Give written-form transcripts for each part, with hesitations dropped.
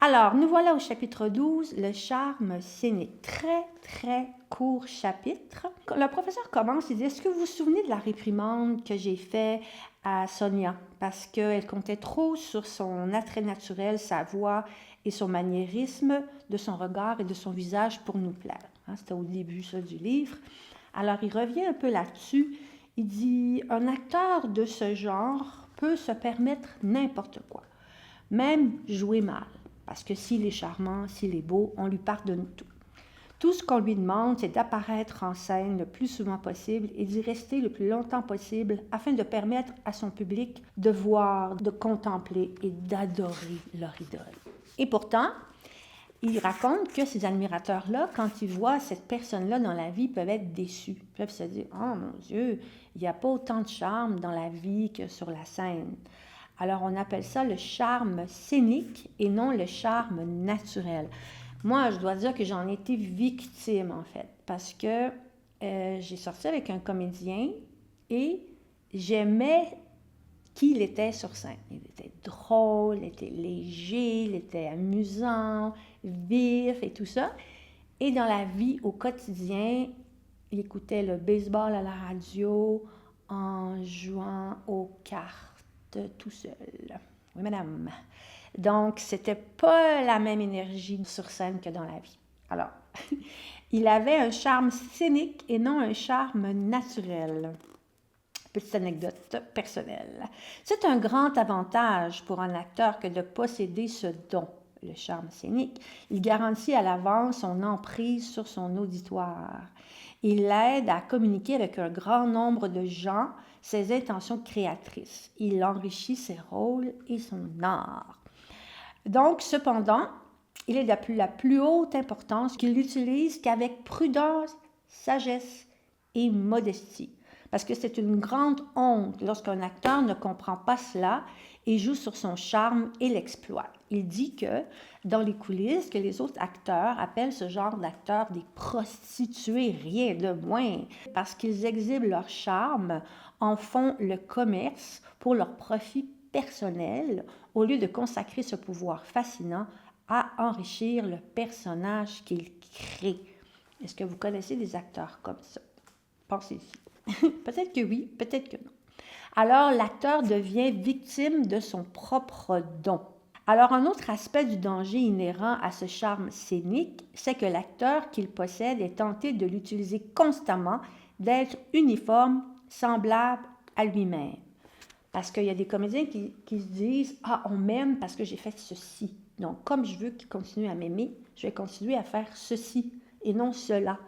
Alors, nous voilà au chapitre 12, le charme scénique. Très, très court chapitre. Le professeur commence, il dit, est-ce que vous vous souvenez de la réprimande que j'ai faite à Sonia? Parce qu'elle comptait trop sur son attrait naturel, sa voix et son maniérisme, de son regard et de son visage pour nous plaire. Hein, c'était au début ça, du livre. Alors, il revient un peu là-dessus. Il dit, un acteur de ce genre peut se permettre n'importe quoi, même jouer mal. Parce que s'il est charmant, s'il est beau, on lui pardonne tout. Tout ce qu'on lui demande, c'est d'apparaître en scène le plus souvent possible et d'y rester le plus longtemps possible afin de permettre à son public de voir, de contempler et d'adorer leur idole. Et pourtant, il raconte que ces admirateurs-là, quand ils voient cette personne-là dans la vie, peuvent être déçus. Ils peuvent se dire « Oh mon Dieu, il n'y a pas autant de charme dans la vie que sur la scène. » Alors, on appelle ça le charme scénique et non le charme naturel. Moi, je dois dire que j'en ai été victime, en fait, parce que j'ai sorti avec un comédien et j'aimais qui il était sur scène. Il était drôle, il était léger, il était amusant, vif et tout ça. Et dans la vie, au quotidien, il écoutait le baseball à la radio en jouant aux cartes tout seul. Oui, madame. Donc, c'était pas la même énergie sur scène que dans la vie. Alors, il avait un charme scénique et non un charme naturel. Petite anecdote personnelle. C'est un grand avantage pour un acteur que de posséder ce don, le charme scénique. Il garantit à l'avance son emprise sur son auditoire. Il l'aide à communiquer avec un grand nombre de gens ses intentions créatrices. Il enrichit ses rôles et son art. Donc, cependant, il est de la plus haute importance qu'il l'utilise qu'avec prudence, sagesse et modestie. Parce que c'est une grande honte lorsqu'un acteur ne comprend pas cela et joue sur son charme et l'exploite. Il dit que dans les coulisses, que les autres acteurs appellent ce genre d'acteurs des prostituées, rien de moins, parce qu'ils exhibent leur charme, en font le commerce pour leur profit personnel, au lieu de consacrer ce pouvoir fascinant à enrichir le personnage qu'ils créent. Est-ce que vous connaissez des acteurs comme ça? Pensez-y. Peut-être que oui, peut-être que non. Alors, l'acteur devient victime de son propre don. Alors, un autre aspect du danger inhérent à ce charme scénique, c'est que l'acteur qu'il possède est tenté de l'utiliser constamment, d'être uniforme, semblable à lui-même. Parce qu'il y a des comédiens qui se disent « Ah, on m'aime parce que j'ai fait ceci. Donc, comme je veux qu'il continue à m'aimer, je vais continuer à faire ceci et non cela. »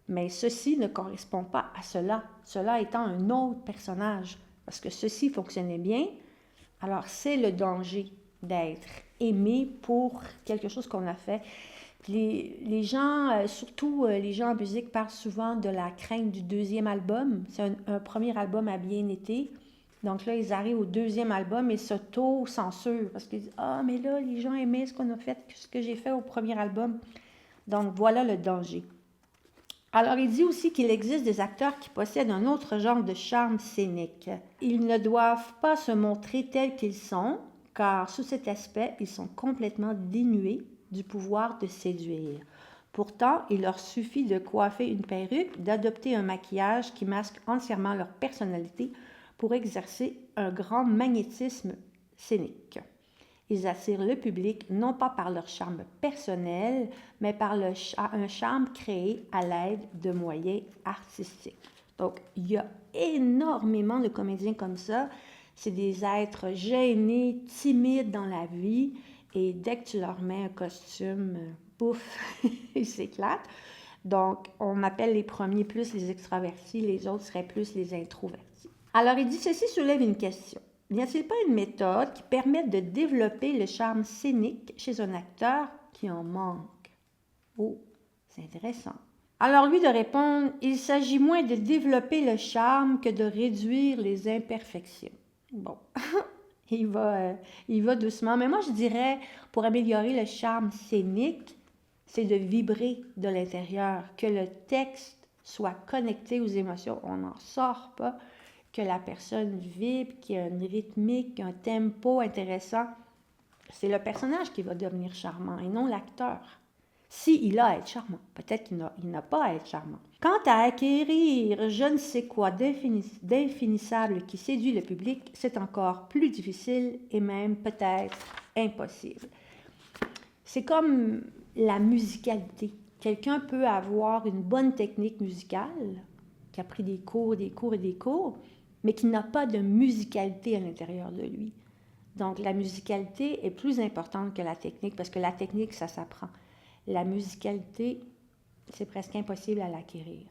Mais ceci ne correspond pas à cela, cela étant un autre personnage. Parce que ceci fonctionnait bien, alors c'est le danger d'être aimé pour quelque chose qu'on a fait. Les gens, surtout les gens en musique, parlent souvent de la crainte du deuxième album. C'est un premier album a bien été. Donc là, ils arrivent au deuxième album et s'auto-censurent parce qu'ils disent « Ah, mais là, les gens aimaient ce qu'on a fait, ce que j'ai fait au premier album. » Donc voilà le danger. Alors, il dit aussi qu'il existe des acteurs qui possèdent un autre genre de charme scénique. Ils ne doivent pas se montrer tels qu'ils sont, car sous cet aspect, ils sont complètement dénués du pouvoir de séduire. Pourtant, il leur suffit de coiffer une perruque, d'adopter un maquillage qui masque entièrement leur personnalité pour exercer un grand magnétisme scénique. Ils attirent le public non pas par leur charme personnel, mais par un charme créé à l'aide de moyens artistiques. Donc, il y a énormément de comédiens comme ça. C'est des êtres gênés, timides dans la vie, et dès que tu leur mets un costume, pouf, ils s'éclatent. Donc, on appelle les premiers plus les extravertis, les autres seraient plus les introvertis. Alors, il dit, ceci soulève une question. N'y a-t-il pas une méthode qui permette de développer le charme scénique chez un acteur qui en manque? Oh, c'est intéressant. Alors lui de répondre, il s'agit moins de développer le charme que de réduire les imperfections. Bon, il va doucement. Mais moi je dirais, pour améliorer le charme scénique, c'est de vibrer de l'intérieur, que le texte soit connecté aux émotions. On n'en sort pas. Que la personne vibre, qu'il y a une rythmique, un tempo intéressant. C'est le personnage qui va devenir charmant et non l'acteur. S'il a à être charmant, peut-être qu'il n'a pas à être charmant. Quant à acquérir je ne sais quoi d'indéfinissable qui séduit le public, c'est encore plus difficile et même peut-être impossible. C'est comme la musicalité. Quelqu'un peut avoir une bonne technique musicale, qui a pris des cours, des cours et des cours, mais qui n'a pas de musicalité à l'intérieur de lui. Donc la musicalité est plus importante que la technique, parce que la technique, ça s'apprend. La musicalité, c'est presque impossible à l'acquérir.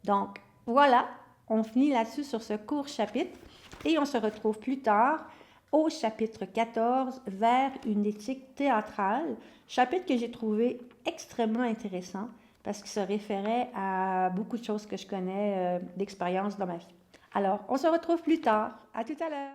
Donc voilà, on finit là-dessus sur ce court chapitre et on se retrouve plus tard au chapitre 14 vers une éthique théâtrale, chapitre que j'ai trouvé extrêmement intéressant parce qu'il se référait à beaucoup de choses que je connais d'expérience dans ma vie. Alors, on se retrouve plus tard. À tout à l'heure.